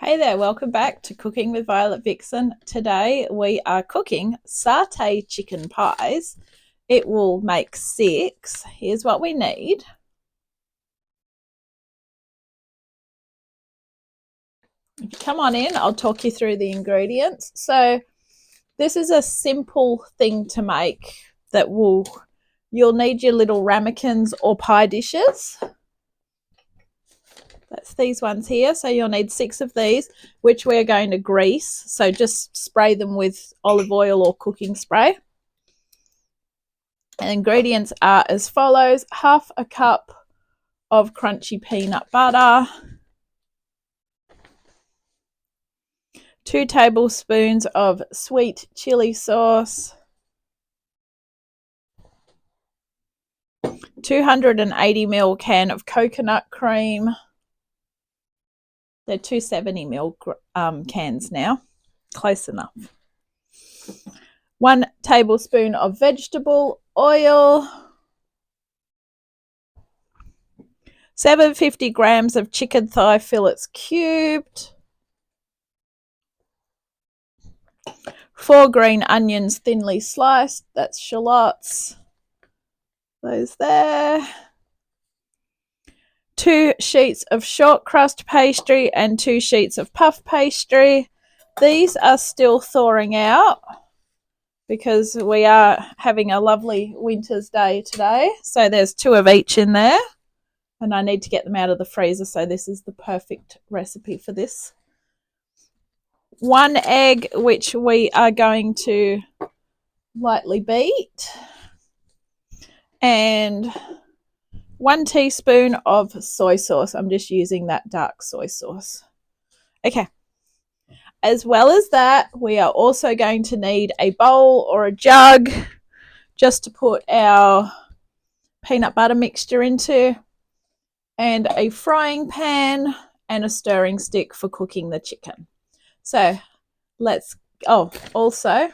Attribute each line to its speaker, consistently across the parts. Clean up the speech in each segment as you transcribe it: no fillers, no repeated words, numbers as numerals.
Speaker 1: Hey there, welcome back to Cooking with Violet Vixen. Today we are cooking satay chicken pies. It will make 6. Here's what we need. If you come on in, I'll talk you through the ingredients. So this is a simple thing to make that you'll need your little ramekins or pie dishes. That's these ones here. So you'll need 6 of these, which we're going to grease. So just spray them with olive oil or cooking spray. And ingredients are as follows: half a cup of crunchy peanut butter, 2 tablespoons of sweet chili sauce, 280ml can of coconut cream. They're 270ml cans now. Close enough. 1 tablespoon of vegetable oil, 750 grams of chicken thigh fillets cubed, 4 green onions thinly sliced, that's shallots, those there, 2 sheets of short crust pastry and 2 sheets of puff pastry. These are still thawing out because we are having a lovely winter's day today. So there's 2 of each in there, and I need to get them out of the freezer, so this is the perfect recipe for this. 1 egg, which we are going to lightly beat, and 1 teaspoon of soy sauce. I'm just using that dark soy sauce. Okay. As well as that, we are also going to need a bowl or a jug just to put our peanut butter mixture into, and a frying pan and a stirring stick for cooking the chicken. So also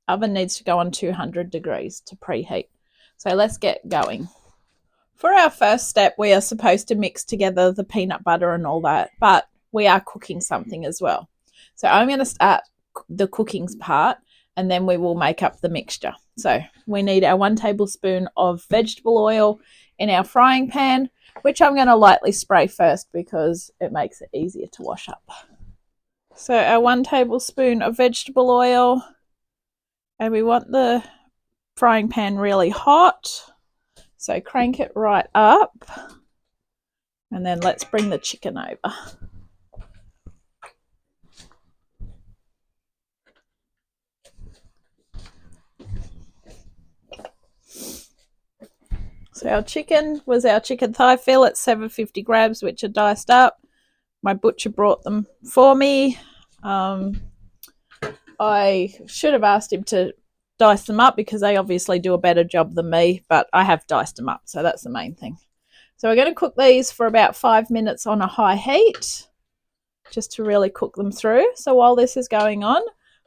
Speaker 1: oven needs to go on 200 degrees to preheat. So let's get going. For our first step, we are supposed to mix together the peanut butter and all that, but we are cooking something as well. So I'm going to start the cooking part, and then we will make up the mixture. So we need our 1 tablespoon of vegetable oil in our frying pan, which I'm going to lightly spray first because it makes it easier to wash up. So our 1 tablespoon of vegetable oil, and we want the frying pan really hot. So crank it right up, and then let's bring the chicken over. So our chicken was our chicken thigh fillets, 750 grams, which are diced up. My butcher brought them for me. I should have asked him to dice them up because they obviously do a better job than me, but I have diced them up, so that's the main thing. So we're going to cook these for about 5 minutes on a high heat, just to really cook them through. So while this is going on,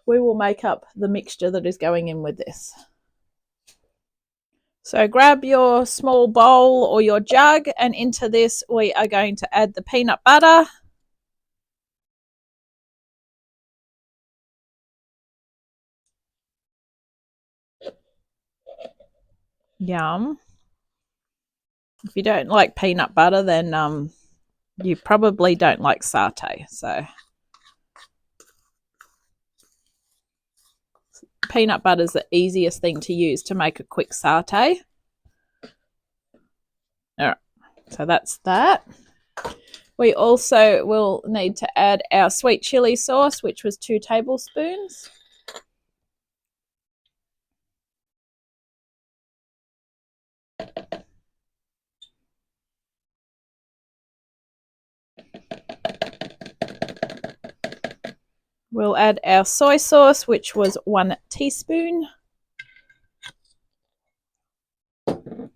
Speaker 1: we will make up the mixture that is going in with this. So grab your small bowl or your jug, and into this we are going to add the peanut butter. Yum. If you don't like peanut butter, then you probably don't like satay. So peanut butter is the easiest thing to use to make a quick satay. All right, so that's that. We also will need to add our sweet chili sauce, which was 2 tablespoons. We'll add our soy sauce, which was 1 teaspoon. And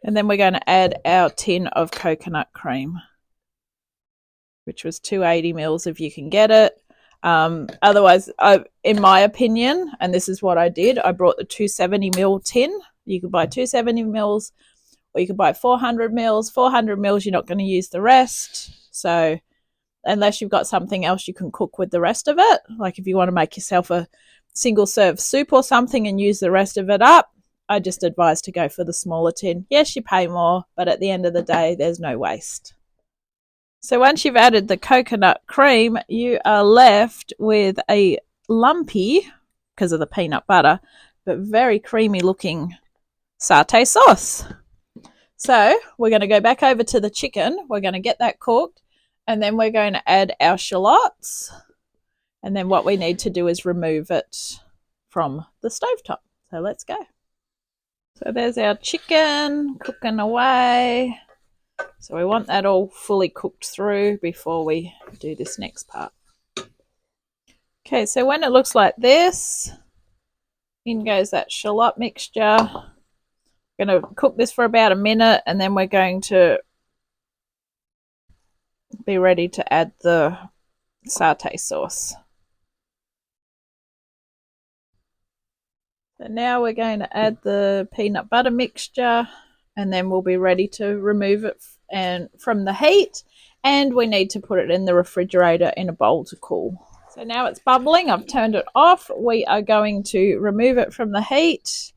Speaker 1: then we're going to add our tin of coconut cream, which was 280 mils if you can get it. Otherwise, in my opinion, and this is what I did, I brought the 270 ml tin. You could buy 270 mils, or you could buy 400 mils. 400 mils, you're not going to use the rest. So unless you've got something else you can cook with the rest of it, like if you want to make yourself a single serve soup or something and use the rest of it up, I just advise to go for the smaller tin. Yes, you pay more, but at the end of the day, there's no waste. So once you've added the coconut cream, you are left with a lumpy, because of the peanut butter, but very creamy looking satay sauce. So we're going to go back over to the chicken. We're going to get that cooked, and then we're going to add our shallots. And then what we need to do is remove it from the stovetop. So let's go. So there's our chicken cooking away. So we want that all fully cooked through before we do this next part. Okay, so when it looks like this, in goes that shallot mixture. We're going to cook this for about a minute, and then we're going to be ready to add the satay sauce. So now we're going to add the peanut butter mixture, and then we'll be ready to remove it from the heat, and we need to put it in the refrigerator in a bowl to cool. So now it's bubbling. I've turned it off. We are going to remove it from the heat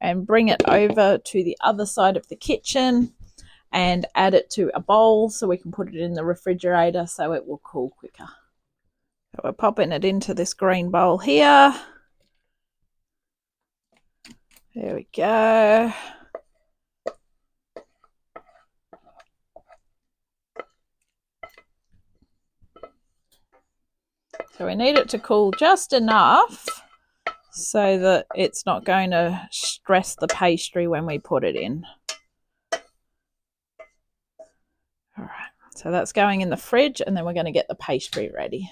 Speaker 1: and bring it over to the other side of the kitchen and add it to a bowl so we can put it in the refrigerator so it will cool quicker. So we're popping it into this green bowl here. There we go. So we need it to cool just enough so that it's not going to stress the pastry when we put it in. All right, so that's going in the fridge, and then we're going to get the pastry ready.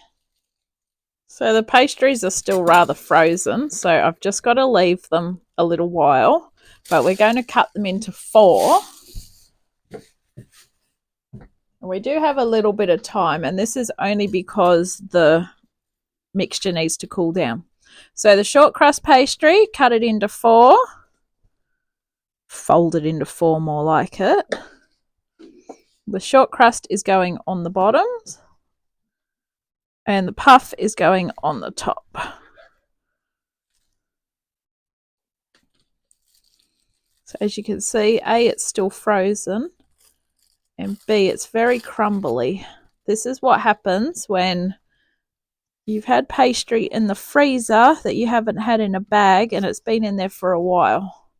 Speaker 1: So the pastries are still rather frozen, so I've just got to leave them a little while, but we're going to cut them into 4. We do have a little bit of time, and this is only because the mixture needs to cool down. So the short crust pastry, cut it into 4, fold it into 4 more like it. The short crust is going on the bottoms, and the puff is going on the top. So as you can see, A, it's still frozen, and B, it's very crumbly. This is what happens when you've had pastry in the freezer that you haven't had in a bag and it's been in there for a while.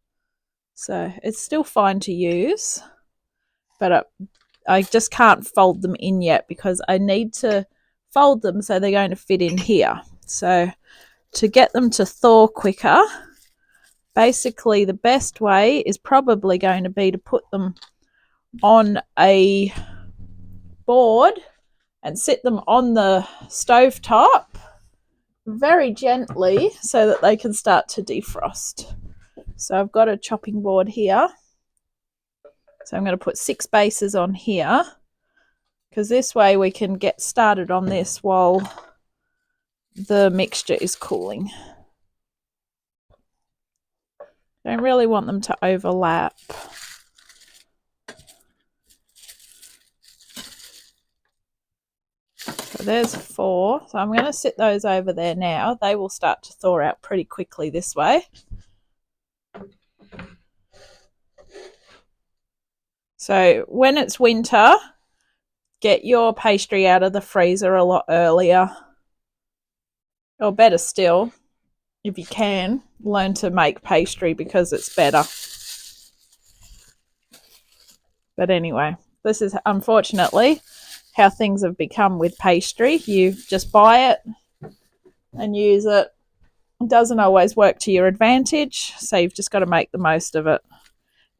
Speaker 1: So it's still fine to use, but I just can't fold them in yet because I need to fold them so they're going to fit in here. So to get them to thaw quicker, basically the best way is probably going to be to put them on a board and sit them on the stove top very gently so that they can start to defrost. So I've got a chopping board here. So I'm going to put 6 bases on here because this way we can get started on this while the mixture is cooling. Don't really want them to overlap. So there's 4. So I'm going to sit those over there now. They will start to thaw out pretty quickly this way. So when it's winter, get your pastry out of the freezer a lot earlier. Or better still, if you can, learn to make pastry because it's better. But anyway, this is unfortunately how things have become with pastry. You just buy it and use it. It doesn't always work to your advantage, so you've just got to make the most of it.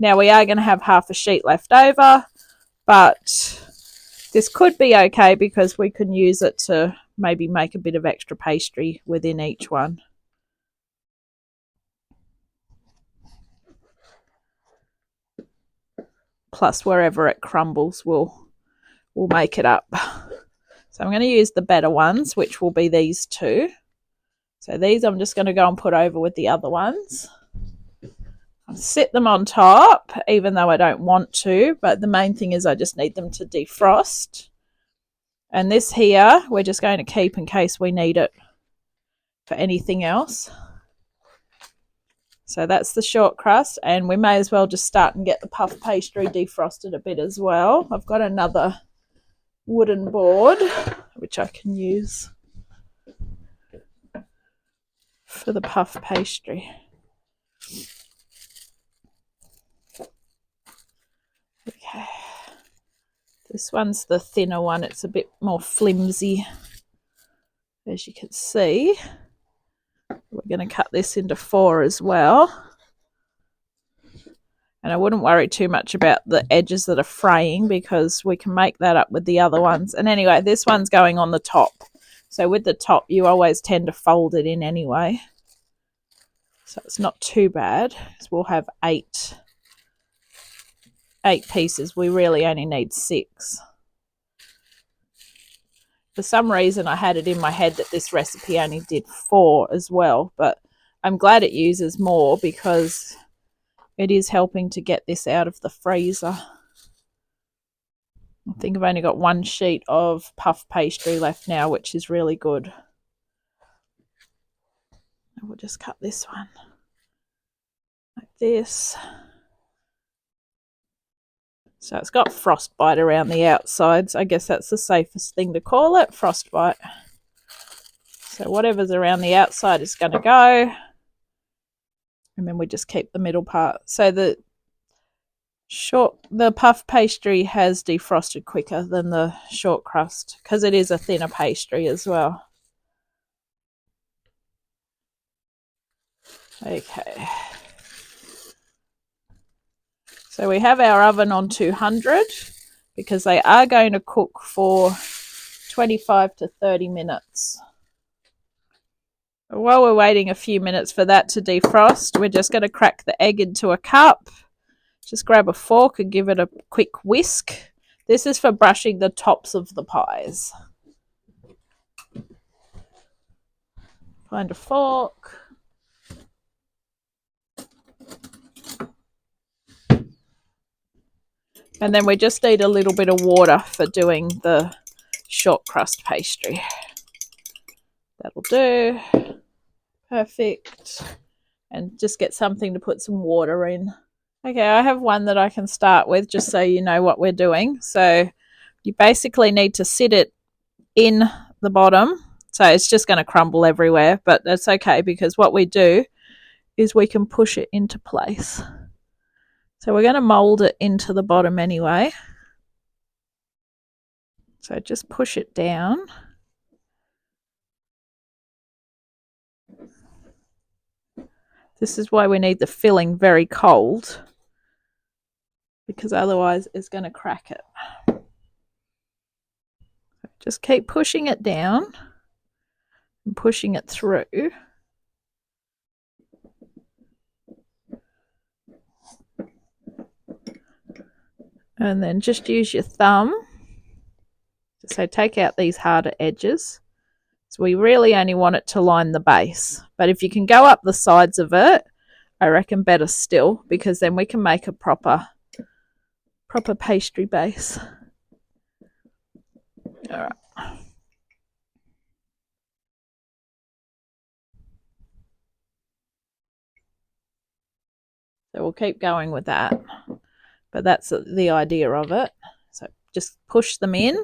Speaker 1: Now we are going to have half a sheet left over, but this could be okay because we can use it to maybe make a bit of extra pastry within each one. Plus wherever it crumbles, we'll make it up. So I'm going to use the better ones, which will be these 2. So these I'm just going to go and put over with the other ones. I'll sit them on top, even though I don't want to, but the main thing is I just need them to defrost. And this here, we're just going to keep in case we need it for anything else. So that's the short crust, and we may as well just start and get the puff pastry defrosted a bit as well. I've got another wooden board, which I can use for the puff pastry. Okay. This one's the thinner one. It's a bit more flimsy, as you can see. We're going to cut this into 4 as well. And I wouldn't worry too much about the edges that are fraying because we can make that up with the other ones. And anyway, this one's going on the top. So with the top, you always tend to fold it in anyway. So it's not too bad. We'll have 8 pieces. We really only need 6. For some reason, I had it in my head that this recipe only did 4 as well. But I'm glad it uses more because it is helping to get this out of the freezer. I think I've only got 1 sheet of puff pastry left now, which is really good. We'll just cut this one like this. So it's got frostbite around the outsides. I guess that's the safest thing to call it, frostbite. So whatever's around the outside is going to go. And then we just keep the middle part. So the puff pastry has defrosted quicker than the short crust because it is a thinner pastry as well. Okay. So we have our oven on 200 because they are going to cook for 25 to 30 minutes. While we're waiting a few minutes for that to defrost, we're just going to crack the egg into a cup. Just grab a fork and give it a quick whisk. This is for brushing the tops of the pies. Find a fork. And then we just need a little bit of water for doing the short crust pastry. That'll do. Perfect. And just get something to put some water in. Okay, I have one that I can start with just so you know what we're doing. So you basically need to sit it in the bottom. So it's just going to crumble everywhere, but that's okay because what we do is we can push it into place. So we're going to mold it into the bottom anyway. So just push it down. This is why we need the filling very cold, because otherwise it's going to crack it. Just keep pushing it down and pushing it through. And then just use your thumb. So take out these harder edges. So we really only want it to line the base. But if you can go up the sides of it, I reckon better still, because then we can make a proper pastry base. All right. So we'll keep going with that. But that's the idea of it. So just push them in.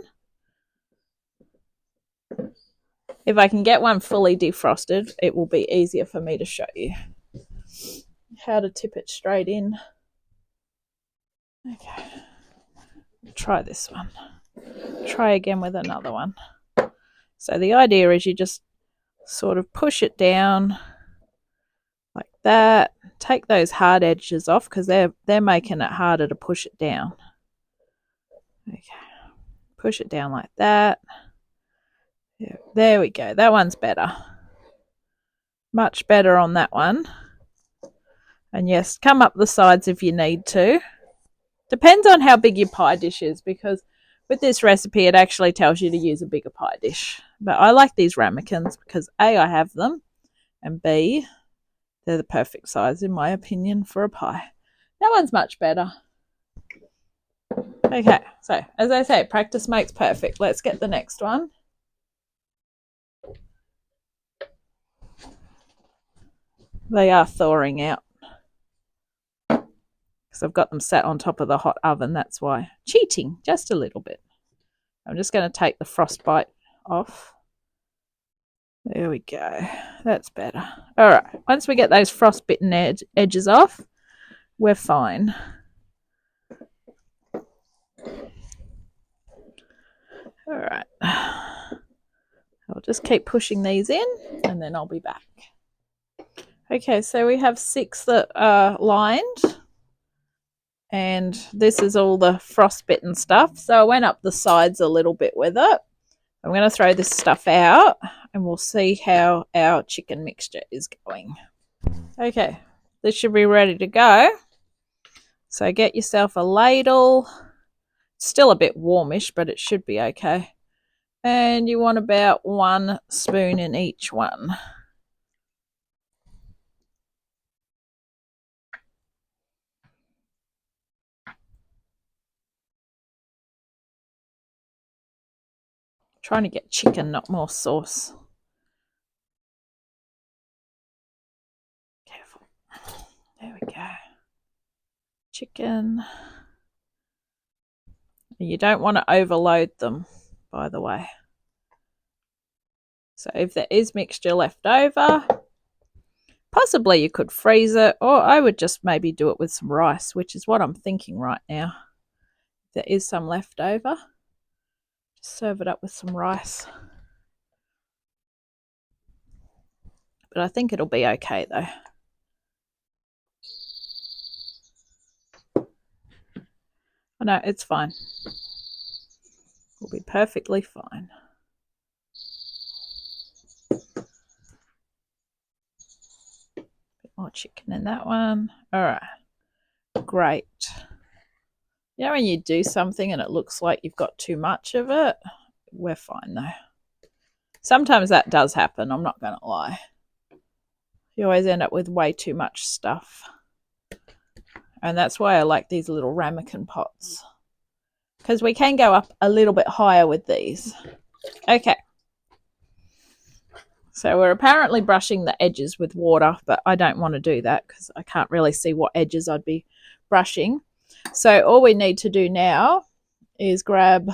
Speaker 1: If I can get one fully defrosted, it will be easier for me to show you how to tip it straight in. Okay. Try this one. Try again with another one. So the idea is you just sort of push it down like that. Take those hard edges off because they're making it harder to push it down. Okay. Push it down like that. Yeah, there we go. That one's better. Much better on that one. And yes, come up the sides if you need to. Depends on how big your pie dish is, because with this recipe it actually tells you to use a bigger pie dish. But I like these ramekins because A, I have them, and B, they're the perfect size in my opinion for a pie. That one's much better. Okay, so as I say, practice makes perfect. Let's get the next one. They are thawing out because I've got them sat on top of the hot oven. That's why. Cheating, just a little bit. I'm just going to take the frostbite off. There we go. That's better. All right. Once we get those frostbitten edges off, we're fine. All right. I'll just keep pushing these in and then I'll be back. Okay, so we have 6 that are lined. And this is all the frostbitten stuff. So I went up the sides a little bit with it. I'm going to throw this stuff out and we'll see how our chicken mixture is going. Okay, this should be ready to go. So get yourself a ladle. It's still a bit warmish, but it should be okay. And you want about 1 spoon in each one. Trying to get chicken, not more sauce. Careful. There we go. Chicken. You don't want to overload them, by the way. So if there is mixture left over, possibly you could freeze it, or I would just maybe do it with some rice, which is what I'm thinking right now. If there is some left over, just serve it up with some rice. But I think it'll be okay though. Oh, no, it's fine. We'll be perfectly fine. Bit more chicken in that one. All right. Great. You know when you do something and it looks like you've got too much of it? We're fine though. Sometimes that does happen, I'm not going to lie. You always end up with way too much stuff. And that's why I like these little ramekin pots. Because we can go up a little bit higher with these. Okay. So we're apparently brushing the edges with water, but I don't want to do that because I can't really see what edges I'd be brushing. So all we need to do now is grab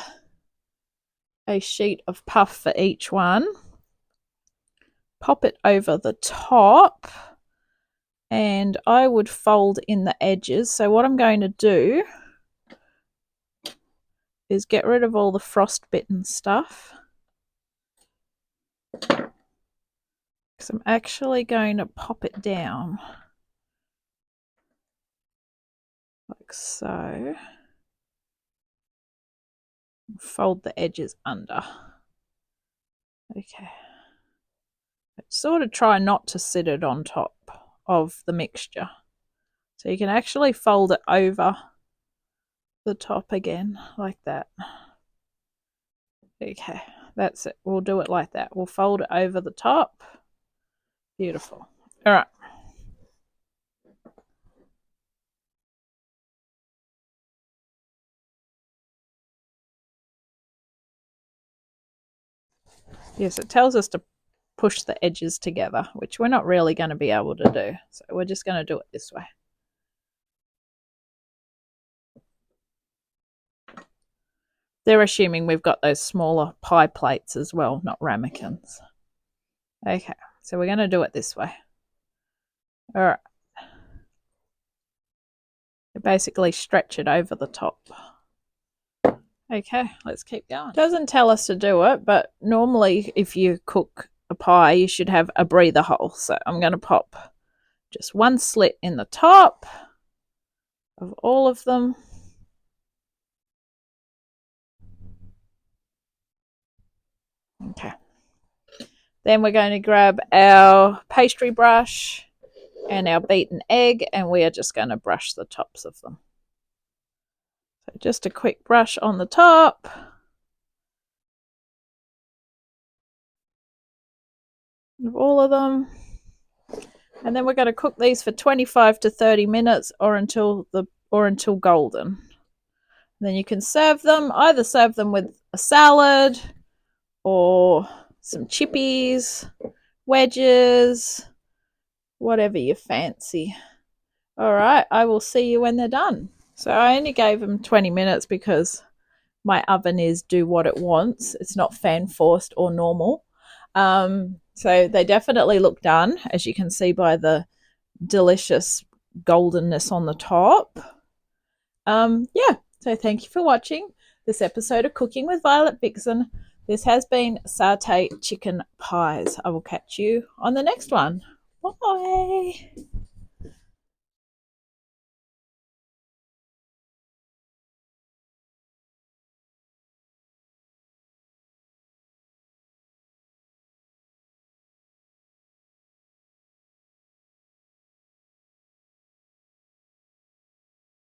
Speaker 1: a sheet of puff for each one, pop it over the top, and I would fold in the edges. So what I'm going to do is get rid of all the frostbitten stuff. Because I'm actually going to pop it down like so. Fold the edges under. Okay. Sort of try not to sit it on top of the mixture. So you can actually fold it over the top again, like that. Okay, that's it. We'll do it like that. We'll fold it over the top. Beautiful. All right. Yes, it tells us to push the edges together, which we're not really going to be able to do. So we're just going to do it this way. They're assuming we've got those smaller pie plates as well, not ramekins. Okay, so we're going to do it this way. All right. Basically stretch it over the top. Okay, let's keep going. It doesn't tell us to do it, but normally if you cook a pie, you should have a breather hole. So I'm going to pop just 1 slit in the top of all of them. Okay. Then we're going to grab our pastry brush and our beaten egg, and we are just going to brush the tops of them. So just a quick brush on the top. Of all of them. And then we're going to cook these for 25 to 30 minutes or until golden. Then you can serve them, either serve them with a salad or some chippies, wedges, whatever you fancy. All right, I will see you when they're done. So I only gave them 20 minutes because my oven is do what it wants. It's not fan forced or normal. So they definitely look done, as you can see by the delicious goldenness on the top. Yeah, so thank you for watching this episode of Cooking with Violet Vixen. This has been Satay Chicken Pies. I will catch you on the next one. Bye.